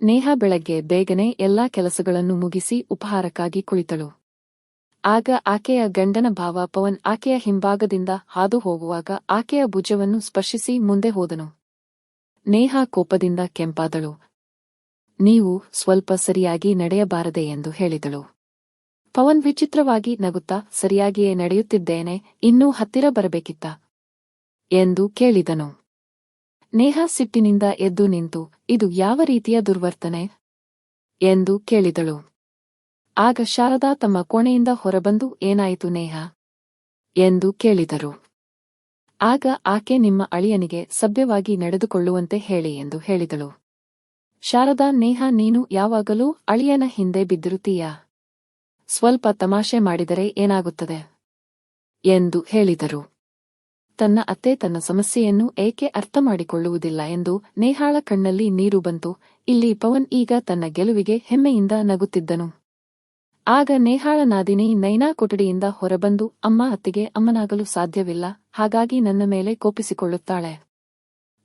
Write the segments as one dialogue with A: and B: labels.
A: ನೇಹಾ ಬೆಳಗ್ಗೆ ಬೇಗನೆ ಎಲ್ಲಾ ಕೆಲಸಗಳನ್ನು ಮುಗಿಸಿ ಉಪಹಾರಕ್ಕಾಗಿ ಕುಳಿತಳು. ಆಗ ಆಕೆಯ ಗಂಡನ ಭಾವ ಪವನ್ ಆಕೆಯ ಹಿಂಭಾಗದಿಂದ ಹಾದು ಹೋಗುವಾಗ ಆಕೆಯ ಭುಜವನ್ನು ಸ್ಪರ್ಶಿಸಿ ಮುಂದೆ ಹೋದನು. ನೇಹಾ ಕೋಪದಿಂದ ಕೆಂಪಾದಳು. ನೀವು ಸ್ವಲ್ಪ ಸರಿಯಾಗಿ ನಡೆಯಬಾರದೆ ಎಂದು ಹೇಳಿದಳು. ಪವನ್ ವಿಚಿತ್ರವಾಗಿ ನಗುತ್ತಾ ಸರಿಯಾಗಿಯೇ ನಡೆಯುತ್ತಿದ್ದೇನೆ, ಇನ್ನೂ ಹತ್ತಿರ ಬರಬೇಕಿತ್ತ ಎಂದು ಕೇಳಿದನು. ನೇಹಾ ಸಿಟ್ಟಿನಿಂದ ಎದ್ದು ನಿಂತು ಇದು ಯಾವ ರೀತಿಯ ದುರ್ವರ್ತನೆ ಎಂದು ಕೇಳಿದಳು. ಆಗ ಶಾರದಾ ತಮ್ಮ ಕೋಣೆಯಿಂದ ಹೊರಬಂದು ಏನಾಯಿತು ನೇಹಾ ಎಂದು ಕೇಳಿದರು. ಆಗ ಆಕೆ ನಿಮ್ಮ ಅಳಿಯನಿಗೆ ಸಭ್ಯವಾಗಿ ನಡೆದುಕೊಳ್ಳುವಂತೆ ಹೇಳಿ ಎಂದು ಹೇಳಿದಳು. ಶಾರದಾ ನೇಹಾ ನೀನು ಯಾವಾಗಲೂ ಅಳಿಯನ ಹಿಂದೆ ಬಿದ್ದಿರುತ್ತೀಯಾ? ಸ್ವಲ್ಪ ತಮಾಷೆ ಮಾಡಿದರೆ ಏನಾಗುತ್ತದೆ ಎಂದು ಹೇಳಿದರು. ತನ್ನ ಅತ್ತೆ ತನ್ನ ಸಮಸ್ಯೆಯನ್ನು ಏಕೆ ಅರ್ಥಮಾಡಿಕೊಳ್ಳುವುದಿಲ್ಲ ಎಂದು ನೇಹಾಳ ಕಣ್ಣಲ್ಲಿ ನೀರು ಬಂತು. ಇಲ್ಲಿ ಪವನ್ ಈಗ ತನ್ನ ಗೆಲುವಿಗೆ ಹೆಮ್ಮೆಯಿಂದ ನಗುತ್ತಿದ್ದನು. ಆಗ ನೇಹಾಳ ನಾದಿನಿ ನೈನಾ ಕೊಠಡಿಯಿಂದ ಹೊರಬಂದು ಅಮ್ಮ ಅತ್ತಿಗೆ ಅಮ್ಮನಾಗಲು ಸಾಧ್ಯವಿಲ್ಲ, ಹಾಗಾಗಿ ನನ್ನ ಮೇಲೆ ಕೋಪಿಸಿಕೊಳ್ಳುತ್ತಾಳೆ.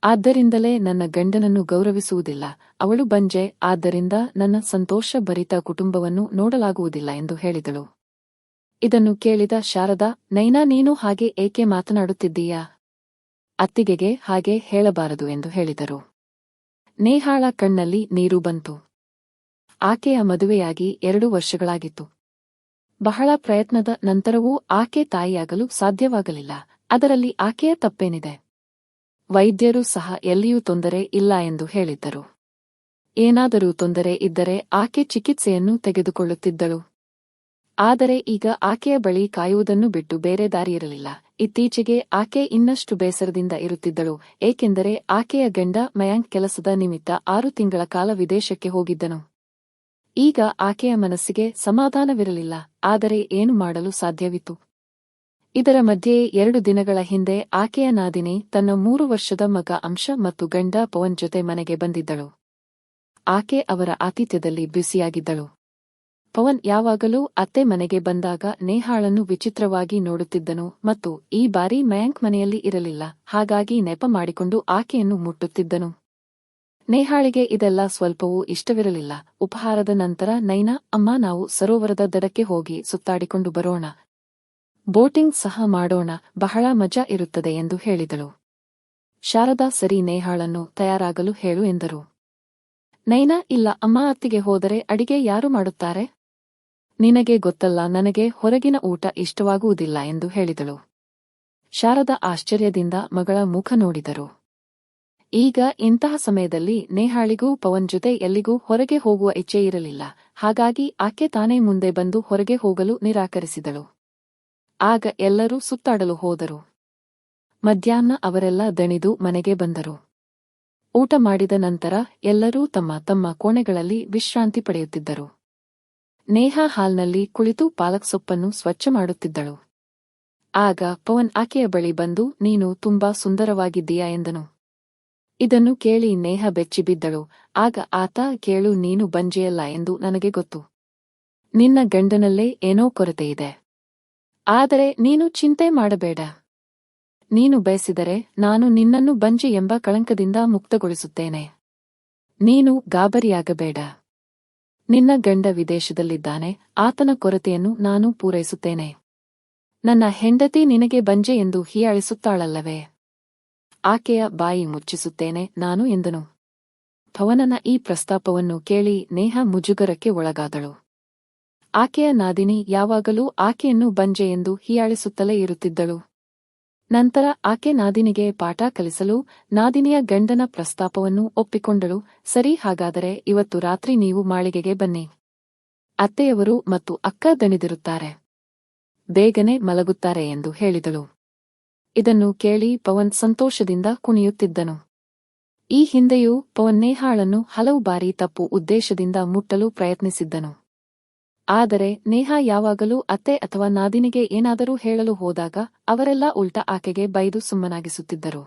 A: ಆದ್ದರಿಂದಲೇ ನನ್ನ ಗಂಡನನ್ನು ಗೌರವಿಸುವುದಿಲ್ಲ. ಅವಳು ಬಂಜೆ, ಆದ್ದರಿಂದ ನನ್ನ ಸಂತೋಷ ಭರಿತ ಕುಟುಂಬವನ್ನು ನೋಡಲಾಗುವುದಿಲ್ಲ ಎಂದು ಹೇಳಿದಳು. ಇದನ್ನು ಕೇಳಿದ ಶಾರದಾ, ನೈನಾ ನೀನು ಹಾಗೆ ಏಕೆ ಮಾತನಾಡುತ್ತಿದ್ದೀಯಾ? ಅತ್ತಿಗೆಗೆ ಹಾಗೆ ಹೇಳಬಾರದು ಎಂದು ಹೇಳಿದರು. ನೇಹಾಳ ಕಣ್ಣಲ್ಲಿ ನೀರು ಬಂತು. ಆಕೆಯ ಮದುವೆಯಾಗಿ 2 ವರ್ಷಗಳಾಗಿತ್ತು. ಬಹಳ ಪ್ರಯತ್ನದ ನಂತರವೂ ಆಕೆ ತಾಯಿಯಾಗಲು ಸಾಧ್ಯವಾಗಲಿಲ್ಲ. ಅದರಲ್ಲಿ ಆಕೆಯ ತಪ್ಪೇನಿದೆ? ವೈದ್ಯರು ಸಹ ಎಲ್ಲಿಯೂ ತೊಂದರೆ ಇಲ್ಲ ಎಂದು ಹೇಳಿದ್ದರು. ಏನಾದರೂ ತೊಂದರೆ ಇದ್ದರೆ ಆಕೆ ಚಿಕಿತ್ಸೆಯನ್ನು ತೆಗೆದುಕೊಳ್ಳುತ್ತಿದ್ದಳು. ಆದರೆ ಈಗ ಆಕೆಯ ಬಳಿ ಕಾಯುವುದನ್ನು ಬಿಟ್ಟು ಬೇರೆ ದಾರಿಯಿರಲಿಲ್ಲ. ಇತ್ತೀಚೆಗೆ ಆಕೆ ಇನ್ನಷ್ಟು ಬೇಸರದಿಂದ ಇರುತ್ತಿದ್ದಳು, ಏಕೆಂದರೆ ಆಕೆಯ ಗಂಡ ಮಯಾಂಕ್ ಕೆಲಸದ ನಿಮಿತ್ತ 6 ತಿಂಗಳ ಕಾಲ ವಿದೇಶಕ್ಕೆ ಹೋಗಿದ್ದನು. ಈಗ ಆಕೆಯ ಮನಸ್ಸಿಗೆ ಸಮಾಧಾನವಿರಲಿಲ್ಲ. ಆದರೆ ಏನು ಮಾಡಲು ಸಾಧ್ಯವಿತ್ತು? ಇದರ ಮಧ್ಯೆ 2 ದಿನಗಳ ಹಿಂದೆ ಆಕೆಯ ನಾದಿನಿ ತನ್ನ 3 ವರ್ಷದ ಮಗ ಅಂಶ ಮತ್ತು ಗಂಡ ಪವನ್ ಜೊತೆ ಮನೆಗೆ ಬಂದಿದ್ದಳು. ಆಕೆ ಅವರ ಆತಿಥ್ಯದಲ್ಲಿ ಬ್ಯುಸಿಯಾಗಿದ್ದಳು. ಪವನ್ ಯಾವಾಗಲೂ ಅತ್ತೆ ಮನೆಗೆ ಬಂದಾಗ ನೇಹಾಳನ್ನು ವಿಚಿತ್ರವಾಗಿ ನೋಡುತ್ತಿದ್ದನು ಮತ್ತು ಈ ಬಾರಿ ಮಯಾಂಕ್ ಮನೆಯಲ್ಲಿ ಇರಲಿಲ್ಲ, ಹಾಗಾಗಿ ನೆಪ ಮಾಡಿಕೊಂಡು ಆಕೆಯನ್ನು ಮುಟ್ಟುತ್ತಿದ್ದನು. ನೇಹಾಳಿಗೆ ಇದೆಲ್ಲ ಸ್ವಲ್ಪವೂ ಇಷ್ಟವಿರಲಿಲ್ಲ. ಉಪಹಾರದ ನಂತರ ನೈನಾ, ಅಮ್ಮ ನಾವು ಸರೋವರದ ದಡಕ್ಕೆ ಹೋಗಿ ಸುತ್ತಾಡಿಕೊಂಡು ಬರೋಣ, ಬೋಟಿಂಗ್ ಸಹ ಮಾಡೋಣ, ಬಹಳ ಮಜಾ ಇರುತ್ತದೆ ಎಂದು ಹೇಳಿದಳು. ಶಾರದಾ ಸರಿ, ನೇಹಾಳನ್ನು ತಯಾರಾಗಲು ಹೇಳು ಎಂದರು. ನೈನಾ, ಇಲ್ಲ ಅಮ್ಮ, ಅತ್ತಿಗೆ ಹೋದರೆ ಅಡಿಗೆ ಯಾರು ಮಾಡುತ್ತಾರೆ? ನಿನಗೆ ಗೊತ್ತಲ್ಲ, ನನಗೆ ಹೊರಗಿನ ಊಟ ಇಷ್ಟವಾಗುವುದಿಲ್ಲ ಎಂದು ಹೇಳಿದಳು. ಶಾರದಾ ಆಶ್ಚರ್ಯದಿಂದ ಮಗಳ ಮುಖ ನೋಡಿದರು. ಈಗ ಇಂತಹ ಸಮಯದಲ್ಲಿ ನೇಹಾಳಿಗೂ ಪವನ್ ಜೊತೆ ಎಲ್ಲಿಗೂ ಹೊರಗೆ ಹೋಗುವ ಇಚ್ಛೆ ಇರಲಿಲ್ಲ, ಹಾಗಾಗಿ ಆಕೆ ತಾನೇ ಮುಂದೆ ಬಂದು ಹೊರಗೆ ಹೋಗಲು ನಿರಾಕರಿಸಿದಳು. ಆಗ ಎಲ್ಲರೂ ಸುತ್ತಾಡಲು ಹೋದರು. ಮಧ್ಯಾಹ್ನ ಅವರೆಲ್ಲ ದಣಿದು ಮನೆಗೆ ಬಂದರು. ಊಟ ಮಾಡಿದ ನಂತರ ಎಲ್ಲರೂ ತಮ್ಮ ತಮ್ಮ ಕೋಣೆಗಳಲ್ಲಿ ವಿಶ್ರಾಂತಿ ಪಡೆಯುತ್ತಿದ್ದರು. ನೇಹಾ ಹಾಲ್ನಲ್ಲಿ ಕುಳಿತು ಪಾಲಕ್ ಸೊಪ್ಪನ್ನು ಸ್ವಚ್ಛ ಮಾಡುತ್ತಿದ್ದಳು. ಆಗ ಪವನ್ ಆಕೆಯ ಬಳಿ ಬಂದು ನೀನು ತುಂಬಾ ಸುಂದರವಾಗಿದ್ದೀಯಾ ಎಂದನು. ಇದನ್ನು ಕೇಳಿ ನೇಹಾ ಬೆಚ್ಚಿಬಿದ್ದಳು. ಆಗ ಆತ, ಕೇಳು, ನೀನು ಬಂಜೆಯಲ್ಲ ಎಂದು ನನಗೆ ಗೊತ್ತು. ನಿನ್ನ ಗಂಡನಲ್ಲೇ ಏನೋ ಕೊರತೆಯಿದೆ. ಆದರೆ ನೀನು ಚಿಂತೆ ಮಾಡಬೇಡ. ನೀನು ಬಯಸಿದರೆ ನಾನು ನಿನ್ನನ್ನು ಬಂಜೆ ಎಂಬ ಕಳಂಕದಿಂದ ಮುಕ್ತಗೊಳಿಸುತ್ತೇನೆ. ನೀನು ಗಾಬರಿಯಾಗಬೇಡ. ನಿನ್ನ ಗಂಡ ವಿದೇಶದಲ್ಲಿದ್ದಾನೆ, ಆತನ ಕೊರತೆಯನ್ನು ನಾನು ಪೂರೈಸುತ್ತೇನೆ. ನನ್ನ ಹೆಂಡತಿ ನಿನಗೆ ಬಂಜೆ ಎಂದು ಹೀಯಾಳಿಸುತ್ತಾಳಲ್ಲವೇ? ಆಕೆಯ ಬಾಯಿ ಮುಚ್ಚಿಸುತ್ತೇನೆ ನಾನು ಎಂದನು. ಪವನನ ಈ ಪ್ರಸ್ತಾಪವನ್ನು ಕೇಳಿ ನೇಹಾ ಮುಜುಗರಕ್ಕೆ ಒಳಗಾದಳು. ಆಕೆಯ ನಾದಿನಿ ಯಾವಾಗಲೂ ಆಕೆಯನ್ನು ಬಂಜೆ ಎಂದು ಹೀಯಾಳಿಸುತ್ತಲೇ ಇರುತ್ತಿದ್ದಳು. ನಂತರ ಆಕೆ ನಾದಿನಿಗೆ ಪಾಠ ಕಲಿಸಲು ನಾದಿನಿಯ ಗಂಡನ ಪ್ರಸ್ತಾಪವನ್ನು ಒಪ್ಪಿಕೊಂಡಳು. ಸರಿ, ಹಾಗಾದರೆ ಇವತ್ತು ರಾತ್ರಿ ನೀವು ಮಾಳಿಗೆಗೆ ಬನ್ನಿ. ಅತ್ತೆಯವರು ಮತ್ತು ಅಕ್ಕ ದಣಿದಿರುತ್ತಾರೆ, ಬೇಗನೆ ಮಲಗುತ್ತಾರೆ ಎಂದು ಹೇಳಿದಳು. ಇದನ್ನು ಕೇಳಿ ಪವನ್ ಸಂತೋಷದಿಂದ ಕುಣಿಯುತ್ತಿದ್ದನು. ಈ ಹಿಂದೆಯೂ ಪವನ್ ನೇಹಾಳನ್ನು ಹಲವು ಬಾರಿ ತಪ್ಪು ಉದ್ದೇಶದಿಂದ ಮುಟ್ಟಲು ಪ್ರಯತ್ನಿಸಿದ್ದನು. ಆದರೆ ನೇಹಾ ಯಾವಾಗಲೂ ಅತ್ತೆ ಅಥವಾ ನಾದಿನಿಗೆ ಏನಾದರೂ ಹೇಳಲು ಹೋದಾಗ ಅವರೆಲ್ಲ ಉಲ್ಟಾ ಆಕೆಗೆ ಬೈದು ಸುಮ್ಮನಾಗಿಸುತ್ತಿದ್ದರು.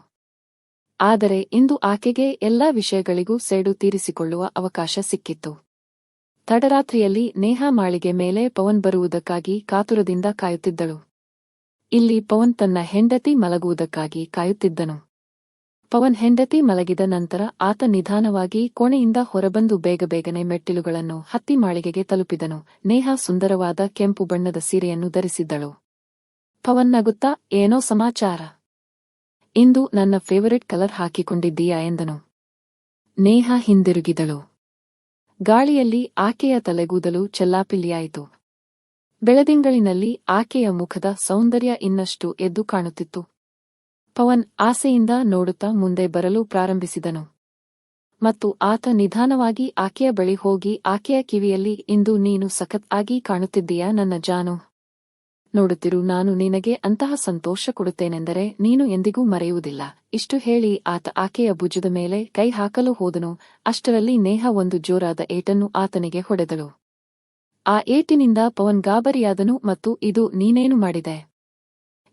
A: ಆದರೆ ಇಂದು ಆಕೆಗೆ ಎಲ್ಲಾ ವಿಷಯಗಳಿಗೂ ಸೇಡು ತೀರಿಸಿಕೊಳ್ಳುವ ಅವಕಾಶ ಸಿಕ್ಕಿತ್ತು. ತಡರಾತ್ರಿಯಲ್ಲಿ ನೇಹಾ ಮಾಳಿಗೆ ಮೇಲೆ ಪವನ್ ಬರುವುದಕ್ಕಾಗಿ ಕಾತುರದಿಂದ ಕಾಯುತ್ತಿದ್ದಳು. ಇಲ್ಲಿ ಪವನ್ ತನ್ನ ಹೆಂಡತಿ ಮಲಗುವುದಕ್ಕಾಗಿ ಕಾಯುತ್ತಿದ್ದನು. ಪವನ್ ಹೆಂಡತಿ ಮಲಗಿದ ನಂತರ ಆತ ನಿಧಾನವಾಗಿ ಕೋಣೆಯಿಂದ ಹೊರಬಂದು ಬೇಗಬೇಗನೆ ಮೆಟ್ಟಿಲುಗಳನ್ನು ಹತ್ತಿ ಮಾಳಿಗೆಗೆ ತಲುಪಿದನು. ನೇಹಾ ಸುಂದರವಾದ ಕೆಂಪು ಬಣ್ಣದ ಸೀರೆಯನ್ನು ಧರಿಸಿದ್ದಳು. ಪವನ್ ನಗುತ್ತಾ, ಏನೋ ಸಮಾಚಾರ? ಇಂದು ನನ್ನ ಫೇವರಿಟ್ ಕಲರ್ ಹಾಕಿಕೊಂಡಿದ್ದೀಯಾ ಎಂದನು. ನೇಹಾ ಹಿಂದಿರುಗಿದಳು. ಗಾಳಿಯಲ್ಲಿ ಆಕೆಯ ತಲೆಗೂದಲು ಚೆಲ್ಲಾಪಿಲ್ಲಿಯಾಯಿತು. ಬೆಳದಿಂಗಳಿನಲ್ಲಿ ಆಕೆಯ ಮುಖದ ಸೌಂದರ್ಯ ಇನ್ನಷ್ಟು ಎದ್ದು ಕಾಣುತ್ತಿತ್ತು. ಪವನ್ ಆಸೆಯಿಂದ ನೋಡುತ್ತಾ ಮುಂದೆ ಬರಲು ಪ್ರಾರಂಭಿಸಿದನು. ಮತ್ತು ಆತ ನಿಧಾನವಾಗಿ ಆಕೆಯ ಬಳಿ ಹೋಗಿ ಆಕೆಯ ಕಿವಿಯಲ್ಲಿ, ಇಂದು ನೀನು ಸಖತ್ ಆಗಿ ಕಾಣುತ್ತಿದ್ದೀಯಾ ನನ್ನ ಜಾನು. ನೋಡುತ್ತಿರು, ನಾನು ನಿನಗೆ ಅಂತಹ ಸಂತೋಷ ಕೊಡುತ್ತೇನೆಂದರೆ ನೀನು ಎಂದಿಗೂ ಮರೆಯುವುದಿಲ್ಲ. ಇಷ್ಟು ಹೇಳಿ ಆತ ಆಕೆಯ ಭುಜದ ಮೇಲೆ ಕೈ ಹಾಕಲು ಹೋದನು. ಅಷ್ಟರಲ್ಲಿ ನೇಹಾ ಒಂದು ಜೋರಾದ ಏಟನ್ನು ಆತನಿಗೆ ಹೊಡೆದಳು. ಆ ಏಟಿನಿಂದ ಪವನ್ ಗಾಬರಿಯಾದನು ಮತ್ತು ಇದು ನೀನೇನು ಮಾಡಿದೆ?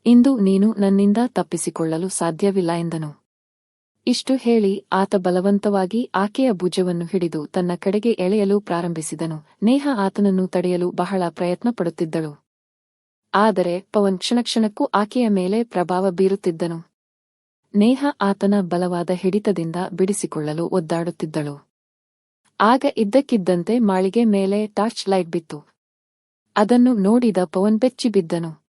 A: ಇಂದು ನೀನು ನನ್ನಿಂದ ತಪ್ಪಿಸಿಕೊಳ್ಳಲು ಸಾಧ್ಯವಿಲ್ಲ ಎಂದನು. ಇಷ್ಟು ಹೇಳಿ ಆತ ಬಲವಂತವಾಗಿ ಆಕೆಯ ಭುಜವನ್ನು ಹಿಡಿದು ತನ್ನ ಕಡೆಗೆ ಎಳೆಯಲು ಪ್ರಾರಂಭಿಸಿದನು. ನೇಹಾ ಆತನನ್ನು ತಡೆಯಲು ಬಹಳ ಪ್ರಯತ್ನ ಪಡುತ್ತಿದ್ದಳು. ಆದರೆ ಪವನ್ ಕ್ಷಣಕ್ಷಣಕ್ಕೂ ಆಕೆಯ ಮೇಲೆ ಪ್ರಭಾವ ಬೀರುತ್ತಿದ್ದನು. ನೇಹಾ ಆತನ ಬಲವಾದ ಹಿಡಿತದಿಂದ ಬಿಡಿಸಿಕೊಳ್ಳಲು ಒದ್ದಾಡುತ್ತಿದ್ದಳು. ಆಗ ಇದ್ದಕ್ಕಿದ್ದಂತೆ ಮಾಳಿಗೆ ಮೇಲೆ ಟಾರ್ಚ್ ಲೈಟ್ ಬಿತ್ತು. ಅದನ್ನು ನೋಡಿದ ಪವನ್ ಬೆಚ್ಚಿ ಬಿದ್ದನು.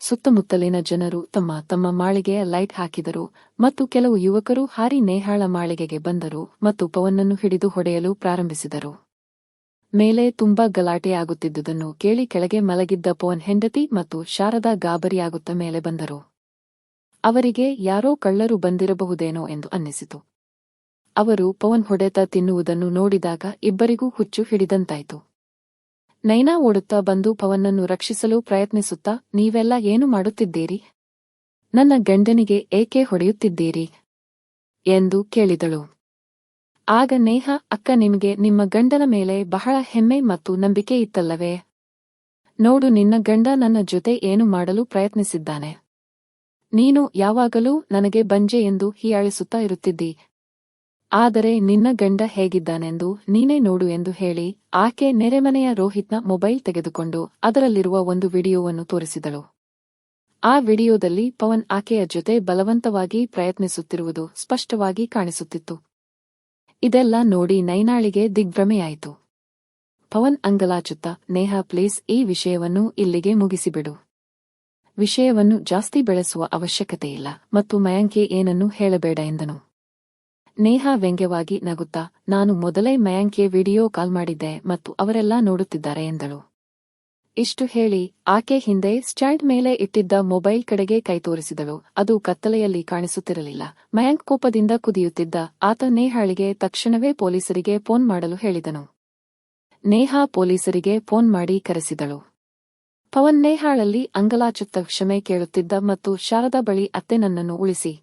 A: ಸುತ್ತಮುತ್ತಲಿನ ಜನರು ತಮ್ಮ ತಮ್ಮ ಮಾಳಿಗೆಯ ಲೈಟ್ ಹಾಕಿದರು ಮತ್ತು ಕೆಲವು ಯುವಕರು ಹಾರಿ ನೇಹಾಳ ಮಾಳಿಗೆಗೆ ಬಂದರು ಮತ್ತು ಪವನ್ನನ್ನು ಹಿಡಿದು ಹೊಡೆಯಲು ಪ್ರಾರಂಭಿಸಿದರು. ಮೇಲೆ ತುಂಬಾ ಗಲಾಟೆಯಾಗುತ್ತಿದ್ದುದನ್ನು ಕೇಳಿ ಕೆಳಗೆ ಮಲಗಿದ್ದ ಪವನ್ ಹೆಂಡತಿ ಮತ್ತು ಶಾರದಾ ಗಾಬರಿಯಾಗುತ್ತಾ ಮೇಲೆ ಬಂದರು. ಅವರಿಗೆ ಯಾರೋ ಕಳ್ಳರು ಬಂದಿರಬಹುದೇನೋ ಎಂದು ಅನ್ನಿಸಿತು. ಅವರು ಪವನ್ ಹೊಡೆತ ತಿನ್ನುವುದನ್ನು ನೋಡಿದಾಗ ಇಬ್ಬರಿಗೂ ಹುಚ್ಚು ಹಿಡಿದಂತಾಯಿತು. ನೈನಾ ಓಡುತ್ತಾ ಬಂದು ಪವನ್ನನ್ನು ರಕ್ಷಿಸಲು ಪ್ರಯತ್ನಿಸುತ್ತಾ, ನೀವೆಲ್ಲ ಏನು ಮಾಡುತ್ತಿದ್ದೀರಿ? ನನ್ನ ಗಂಡನಿಗೆ ಏಕೆ ಹೊಡೆಯುತ್ತಿದ್ದೀರಿ? ಎಂದು ಕೇಳಿದಳು. ಆಗ ನೇಹಾ, ಅಕ್ಕ, ನಿಮಗೆ ನಿಮ್ಮ ಗಂಡನ ಮೇಲೆ ಬಹಳ ಹೆಮ್ಮೆ ಮತ್ತು ನಂಬಿಕೆ ಇತ್ತಲ್ಲವೇ? ನೋಡು, ನಿನ್ನ ಗಂಡ ನನ್ನ ಜೊತೆ ಏನು ಮಾಡಲು ಪ್ರಯತ್ನಿಸಿದ್ದಾನೆ. ನೀನು ಯಾವಾಗಲೂ ನನಗೆ ಬಂಜೆ ಎಂದು ಹೀಯಾಳಿಸುತ್ತಾ ಇರುತ್ತಿದ್ದಿ. ಆದರೆ ನಿನ್ನ ಗಂಡ ಹೇಗಿದ್ದಾನೆಂದು ನೀನೇ ನೋಡು ಎಂದು ಹೇಳಿ ಆಕೆ ನೆರೆಮನೆಯ ರೋಹಿತ್ನ ಮೊಬೈಲ್ ತೆಗೆದುಕೊಂಡು ಅದರಲ್ಲಿರುವ ಒಂದು ವಿಡಿಯೋವನ್ನು ತೋರಿಸಿದಳು. ಆ ವಿಡಿಯೋದಲ್ಲಿ ಪವನ್ ಆಕೆಯ ಜೊತೆ ಬಲವಂತವಾಗಿ ಪ್ರಯತ್ನಿಸುತ್ತಿರುವುದು ಸ್ಪಷ್ಟವಾಗಿ ಕಾಣಿಸುತ್ತಿತ್ತು. ಇದೆಲ್ಲ ನೋಡಿ ನೈನಾಳಿಗೆ ದಿಗ್ಭ್ರಮೆಯಾಯಿತು. ಪವನ್ ಅಂಗಲಾಚುತ್ತಾ, ನೇಹಾ ಪ್ಲೀಸ್, ಈ ವಿಷಯವನ್ನು ಇಲ್ಲಿಗೆ ಮುಗಿಸಿಬಿಡು. ವಿಷಯವನ್ನು ಜಾಸ್ತಿ ಬೆಳೆಸುವ ಅವಶ್ಯಕತೆಯಿಲ್ಲ ಮತ್ತು ಮಯಾಂಕ್ಗೆ ಏನನ್ನೂ ಹೇಳಬೇಡ ಎಂದನು. ನೇಹಾ ವ್ಯಂಗ್ಯವಾಗಿ ನಗುತ್ತಾ, ನಾನು ಮೊದಲೇ ಮಯಾಂಕ್ಗೆ ವಿಡಿಯೋ ಕಾಲ್ ಮಾಡಿದ್ದೆ ಮತ್ತು ಅವರೆಲ್ಲ ನೋಡುತ್ತಿದ್ದಾರೆ ಎಂದಳು. ಇಷ್ಟು ಹೇಳಿ ಆಕೆ ಹಿಂದೆ ಸ್ಟ್ಯಾಂಡ್ ಮೇಲೆ ಇಟ್ಟಿದ್ದ ಮೊಬೈಲ್ ಕಡೆಗೆ ಕೈ ತೋರಿಸಿದಳು. ಅದು ಕತ್ತಲೆಯಲ್ಲಿ ಕಾಣಿಸುತ್ತಿರಲಿಲ್ಲ. ಮಯಾಂಕ್ ಕೋಪದಿಂದ ಕುದಿಯುತ್ತಿದ್ದ. ಆತ ನೇಹಾಳಿಗೆ ತಕ್ಷಣವೇ ಪೊಲೀಸರಿಗೆ ಫೋನ್ ಮಾಡಲು ಹೇಳಿದನು. ನೇಹಾ ಪೊಲೀಸರಿಗೆ ಫೋನ್ ಮಾಡಿ ಕರೆಸಿದಳು. ಪವನ್ ನೇಹಾಳಲ್ಲಿ ಅಂಗಲಾಚುತ್ತಾ ಕ್ಷಮೆ ಕೇಳುತ್ತಿದ್ದ ಮತ್ತು ಶಾರದಾ ಬಳಿ ಅತ್ತೆ ನನ್ನನ್ನು ಉಳಿಸಿ.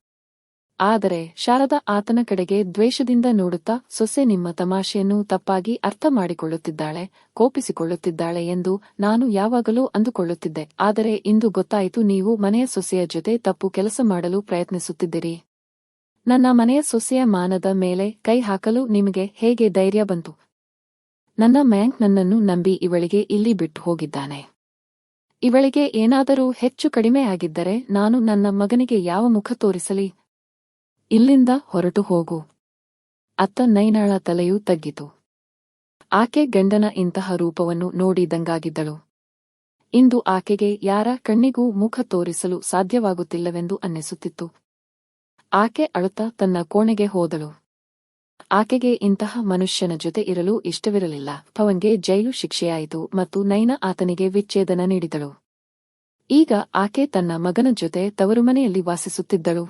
A: ಆದರೆ ಶಾರದಾ ಆತನ ಕಡೆಗೆ ದ್ವೇಷದಿಂದ ನೋಡುತ್ತಾ, ಸೊಸೆ ನಿಮ್ಮ ತಮಾಷೆಯನ್ನು ತಪ್ಪಾಗಿ ಅರ್ಥ ಮಾಡಿಕೊಳ್ಳುತ್ತಿದ್ದಾಳೆ, ಕೋಪಿಸಿಕೊಳ್ಳುತ್ತಿದ್ದಾಳೆ ಎಂದು ನಾನು ಯಾವಾಗಲೂ ಅಂದುಕೊಳ್ಳುತ್ತಿದ್ದೆ. ಆದರೆ ಇಂದು ಗೊತ್ತಾಯಿತು, ನೀವು ಮನೆಯ ಸೊಸೆಯ ಜೊತೆ ತಪ್ಪು ಕೆಲಸ ಮಾಡಲು ಪ್ರಯತ್ನಿಸುತ್ತಿದ್ದೀರಿ. ನನ್ನ ಮನೆಯ ಸೊಸೆಯ ಮಾನದ ಮೇಲೆ ಕೈ ಹಾಕಲು ನಿಮಗೆ ಹೇಗೆ ಧೈರ್ಯ ಬಂತು? ನನ್ನ ಮಯಾಂಕ್ ನನ್ನನ್ನು ನಂಬಿ ಇವಳಿಗೆ ಇಲ್ಲಿ ಬಿಟ್ಟು ಹೋಗಿದ್ದಾನೆ. ಇವಳಿಗೆ ಏನಾದರೂ ಹೆಚ್ಚು ಕಡಿಮೆ ಆಗಿದ್ದರೆ ನಾನು ನನ್ನ ಮಗನಿಗೆ ಯಾವ ಮುಖ ತೋರಿಸಲಿ? ಇಲ್ಲಿಂದ ಹೊರಟು ಹೋಗು. ಅತ್ತ ನೈನಾಳ ತಲೆಯೂ ತಗ್ಗಿತು. ಆಕೆ ಗಂಡನ ಇಂತಹ ರೂಪವನ್ನು ನೋಡಿ ದಂಗಾಗಿದ್ದಳು. ಇಂದು ಆಕೆಗೆ ಯಾರ ಕಣ್ಣಿಗೂ ಮುಖ ತೋರಿಸಲು ಸಾಧ್ಯವಾಗುತ್ತಿಲ್ಲವೆಂದು ಅನ್ನಿಸುತ್ತಿತ್ತು. ಆಕೆ ಅಳುತ್ತಾ ತನ್ನ ಕೋಣೆಗೆ ಹೋದಳು. ಆಕೆಗೆ ಇಂತಹ ಮನುಷ್ಯನ ಜೊತೆ ಇರಲು ಇಷ್ಟವಿರಲಿಲ್ಲ. ಪವನ್ಗೆ ಜೈಲು ಶಿಕ್ಷೆಯಾಯಿತು ಮತ್ತು ನೈನಾ ಆತನಿಗೆ ವಿಚ್ಛೇದನ ನೀಡಿದಳು. ಈಗ ಆಕೆ ತನ್ನ ಮಗನ ಜೊತೆ ತವರುಮನೆಯಲ್ಲಿ ವಾಸಿಸುತ್ತಿದ್ದಳು.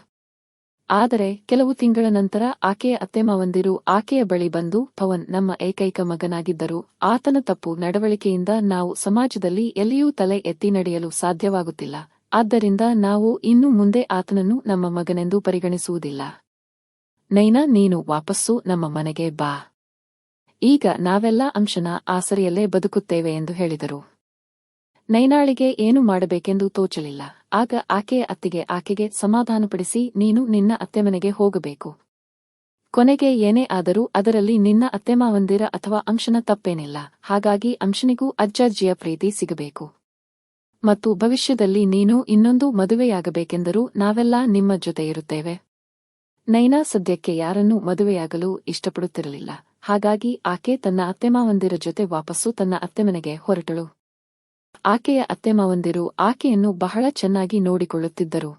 A: ಆದರೆ ಕೆಲವು ತಿಂಗಳ ನಂತರ ಆಕೆಯ ಅತ್ತೆಮಾವಂದಿರು ಆಕೆಯ ಬಳಿ ಬಂದು, ಪವನ್ ನಮ್ಮ ಏಕೈಕ ಮಗನಾಗಿದ್ದರೂ ಆತನ ತಪ್ಪು ನಡವಳಿಕೆಯಿಂದ ನಾವು ಸಮಾಜದಲ್ಲಿ ಎಲ್ಲಿಯೂ ತಲೆ ಎತ್ತಿ ನಡೆಯಲು ಸಾಧ್ಯವಾಗುತ್ತಿಲ್ಲ. ಆದ್ದರಿಂದ ನಾವು ಇನ್ನು ಮುಂದೆ ಆತನನ್ನು ನಮ್ಮ ಮಗನೆಂದು ಪರಿಗಣಿಸುವುದಿಲ್ಲ. ನೈನಾ, ನೀನು ವಾಪಸ್ಸು ನಮ್ಮ ಮನೆಗೆ ಬಾ. ಈಗ ನಾವೆಲ್ಲ ಅಂಶನ ಆಸರೆಯಲ್ಲೇ ಬದುಕುತ್ತೇವೆ ಎಂದು ಹೇಳಿದರು. ನೈನಾಳಿಗೆ ಏನು ಮಾಡಬೇಕೆಂದು ತೋಚಲಿಲ್ಲ. ಆಗ ಆಕೆಯ ಅತ್ತಿಗೆ ಆಕೆಗೆ ಸಮಾಧಾನಪಡಿಸಿ, ನೀನು ನಿನ್ನ ಅತ್ತೆಮನೆಗೆ ಹೋಗಬೇಕು. ಕೊನೆಗೆ ಏನೇ ಆದರೂ ಅದರಲ್ಲಿ ನಿನ್ನ ಅತ್ತೆಮಾವಂದಿರ ಅಥವಾ ಅಂಶನ ತಪ್ಪೇನಿಲ್ಲ. ಹಾಗಾಗಿ ಅಂಶನಿಗೂ ಅಜ್ಜಾಜ್ಜಿಯ ಪ್ರೀತಿ ಸಿಗಬೇಕು. ಮತ್ತು ಭವಿಷ್ಯದಲ್ಲಿ ನೀನು ಇನ್ನೊಂದು ಮದುವೆಯಾಗಬೇಕೆಂದರೂ ನಾವೆಲ್ಲ ನಿಮ್ಮ ಜೊತೆ ಇರುತ್ತೇವೆ. ನೈನಾ ಸದ್ಯಕ್ಕೆ ಯಾರನ್ನೂ ಮದುವೆಯಾಗಲು ಇಷ್ಟಪಡುತ್ತಿರಲಿಲ್ಲ. ಹಾಗಾಗಿ ಆಕೆ ತನ್ನ ಅತ್ತೆಮಾವಂದಿರ ಜೊತೆ ವಾಪಸ್ಸು ತನ್ನ ಅತ್ತೆಮನೆಗೆ ಹೊರಟಳು. ಆಕೆಯ ಅತ್ತೆಮಾವಂದಿರು ಆಕೆಯನ್ನು ಬಹಳ ಚೆನ್ನಾಗಿ ನೋಡಿಕೊಳ್ಳುತ್ತಿದ್ದರು.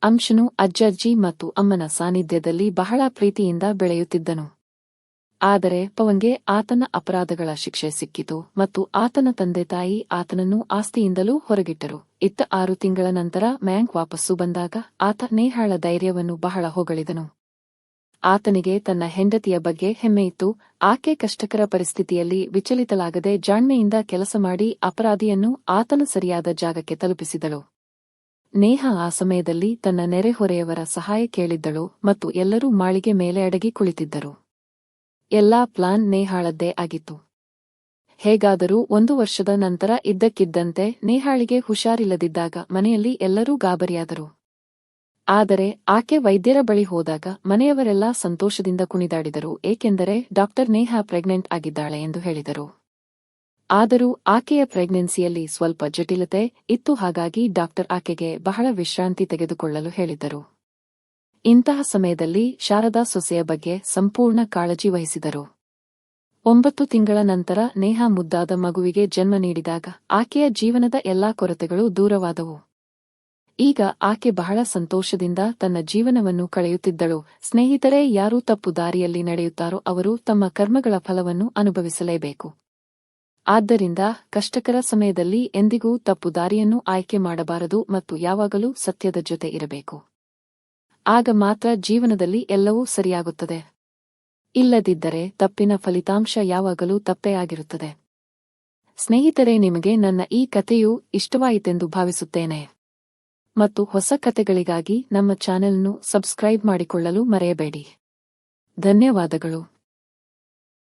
A: ಅಂಶನು ಅಜ್ಜಜ್ಜಿ ಮತ್ತು ಅಮ್ಮನ ಸಾನ್ನಿಧ್ಯದಲ್ಲಿ ಬಹಳ ಪ್ರೀತಿಯಿಂದ ಬೆಳೆಯುತ್ತಿದ್ದನು. ಆದರೆ ಪವನ್ಗೆ ಆತನ ಅಪರಾಧಗಳ ಶಿಕ್ಷೆ ಸಿಕ್ಕಿತು ಮತ್ತು ಆತನ ತಂದೆ ತಾಯಿ ಆತನನ್ನು ಆಸ್ತಿಯಿಂದಲೂ ಹೊರಗಿಟ್ಟರು. ಇತ್ತ 6 ತಿಂಗಳ ನಂತರ ಮ್ಯಾಂಕ್ ವಾಪಸ್ಸು ಬಂದಾಗ ಆತ ನೇಹಾಳ ಧೈರ್ಯವನ್ನು ಬಹಳ ಹೊಗಳಿದನು. ಆತನಿಗೆ ತನ್ನ ಹೆಂಡತಿಯ ಬಗ್ಗೆ ಹೆಮ್ಮೆಯಿತ್ತು. ಆಕೆ ಕಷ್ಟಕರ ಪರಿಸ್ಥಿತಿಯಲ್ಲಿ ವಿಚಲಿತಳಾಗದೆ ಜಾಣ್ಮೆಯಿಂದ ಕೆಲಸ ಮಾಡಿ ಅಪರಾಧಿಯನ್ನು ಆತನ ಸರಿಯಾದ ಜಾಗಕ್ಕೆ ತಲುಪಿಸಿದಳು. ನೇಹಾ ಆ ಸಮಯದಲ್ಲಿ ತನ್ನ ನೆರೆಹೊರೆಯವರ ಸಹಾಯ ಕೇಳಿದ್ದಳು ಮತ್ತು ಎಲ್ಲರೂ ಮಾಳಿಗೆ ಮೇಲೆ ಅಡಗಿ ಕುಳಿತಿದ್ದರು. ಎಲ್ಲಾ ಪ್ಲಾನ್ ನೇಹಾಳದ್ದೇ ಆಗಿತ್ತು. ಹೇಗಾದರೂ 1 ವರ್ಷದ ನಂತರ ಇದ್ದಕ್ಕಿದ್ದಂತೆ ನೇಹಾಳಿಗೆ ಹುಷಾರಿಲ್ಲದಿದ್ದಾಗ ಮನೆಯಲ್ಲಿ ಎಲ್ಲರೂ ಗಾಬರಿಯಾದರು. ಆದರೆ ಆಕೆ ವೈದ್ಯರ ಬಳಿ ಹೋದಾಗ ಮನೆಯವರೆಲ್ಲ ಸಂತೋಷದಿಂದ ಕುಣಿದಾಡಿದರು, ಏಕೆಂದರೆ ಡಾಕ್ಟರ್ ನೇಹಾ ಪ್ರೆಗ್ನೆಂಟ್ ಆಗಿದ್ದಾಳೆ ಎಂದು ಹೇಳಿದರು. ಆದರೂ ಆಕೆಯ ಪ್ರೆಗ್ನೆನ್ಸಿಯಲ್ಲಿ ಸ್ವಲ್ಪ ಜಟಿಲತೆ ಇತ್ತು. ಹಾಗಾಗಿ ಡಾಕ್ಟರ್ ಆಕೆಗೆ ಬಹಳ ವಿಶ್ರಾಂತಿ ತೆಗೆದುಕೊಳ್ಳಲು ಹೇಳಿದ್ದರು. ಇಂತಹ ಸಮಯದಲ್ಲಿ ಶಾರದಾ ಸೊಸೆಯ ಬಗ್ಗೆ ಸಂಪೂರ್ಣ ಕಾಳಜಿ ವಹಿಸಿದರು. 9 ತಿಂಗಳ ನಂತರ ನೇಹಾ ಮುದ್ದಾದ ಮಗುವಿಗೆ ಜನ್ಮ ನೀಡಿದಾಗ ಆಕೆಯ ಜೀವನದ ಎಲ್ಲಾ ಕೊರತೆಗಳು ದೂರವಾದವು. ಈಗ ಆಕೆ ಬಹಳ ಸಂತೋಷದಿಂದ ತನ್ನ ಜೀವನವನ್ನು ಕಳೆಯುತ್ತಿದ್ದಳು. ಸ್ನೇಹಿತರೇ, ಯಾರು ತಪ್ಪು ದಾರಿಯಲ್ಲಿ ನಡೆಯುತ್ತಾರೋ ಅವರು ತಮ್ಮ ಕರ್ಮಗಳ ಫಲವನ್ನು ಅನುಭವಿಸಲೇಬೇಕು. ಆದ್ದರಿಂದ ಕಷ್ಟಕರ ಸಮಯದಲ್ಲಿ ಎಂದಿಗೂ ತಪ್ಪು ದಾರಿಯನ್ನು ಆಯ್ಕೆ ಮಾಡಬಾರದು ಮತ್ತು ಯಾವಾಗಲೂ ಸತ್ಯದ ಜೊತೆ ಇರಬೇಕು. ಆಗ ಮಾತ್ರ ಜೀವನದಲ್ಲಿ ಎಲ್ಲವೂ ಸರಿಯಾಗುತ್ತದೆ. ಇಲ್ಲದಿದ್ದರೆ ತಪ್ಪಿನ ಫಲಿತಾಂಶ ಯಾವಾಗಲೂ ತಪ್ಪೇ ಆಗಿರುತ್ತದೆ. ಸ್ನೇಹಿತರೇ, ನಿಮಗೆ ನನ್ನ ಈ ಕಥೆಯು ಇಷ್ಟವಾಯಿತೆಂದು ಭಾವಿಸುತ್ತೇನೆ. ಮತ್ತು ಹೊಸ ಕಥೆಗಳಿಗಾಗಿ ನಮ್ಮ ಚಾನೆಲ್ನ್ನು ಸಬ್ಸ್ಕ್ರೈಬ್ ಮಾಡಿಕೊಳ್ಳಲು ಮರೆಯಬೇಡಿ. ಧನ್ಯವಾದಗಳು.